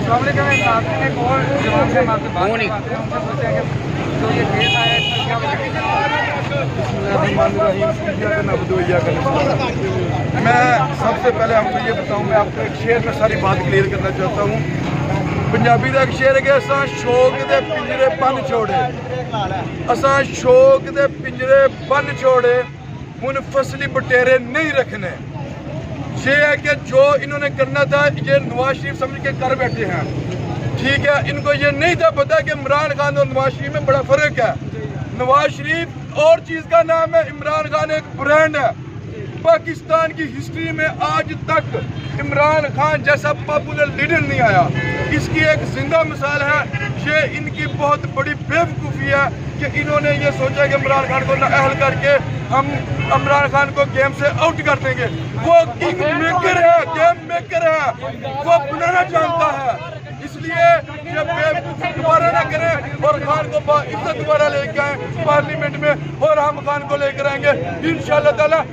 एक और जवाब से हम आपसे बात करवाते हैं, उनसे पूछते हैं कि जो ये केस आया है इसका क्या वजह? मैं सबसे पहले आपको ये बताऊं, मैं आपको एक शेर में सारी बात क्लियर करना चाहता हूँ। पंजाबी का एक शेर है कि असां शौक दे पिंजरे बन छोड़े, असां शौक दे पिंजरे बन छोड़े, हुन फसली बटेरे नहीं रखने। ये है कि जो इन्होंने करना था ये नवाज शरीफ समझ के कर बैठे हैं, ठीक है। इनको ये नहीं था पता कि इमरान खान और नवाज शरीफ में बड़ा फर्क है। नवाज शरीफ और चीज का नाम है, इमरान खान एक ब्रांड है। पाकिस्तान की हिस्ट्री में आज तक इमरान खान जैसा पॉपुलर लीडर नहीं आया। इसकी एक जिंदा मिसाल है, ये इनकी बहुत बड़ी बेवकूफ़ी है कि इन्होंने ये सोचा कि इमरान खान को नाअहल करके हम इमरान खान को गेम से आउट कर देंगे। वो किंग मेकर है, गेम मेकर है, वो बनाना जानता है। इसलिए जब बेवकूफ़ी दोबारा ना करें और खान को बाइज्जत दोबारा लेके आए पार्लियामेंट में, और हम खान को लेकर आएंगे इंशाअल्लाह ताला।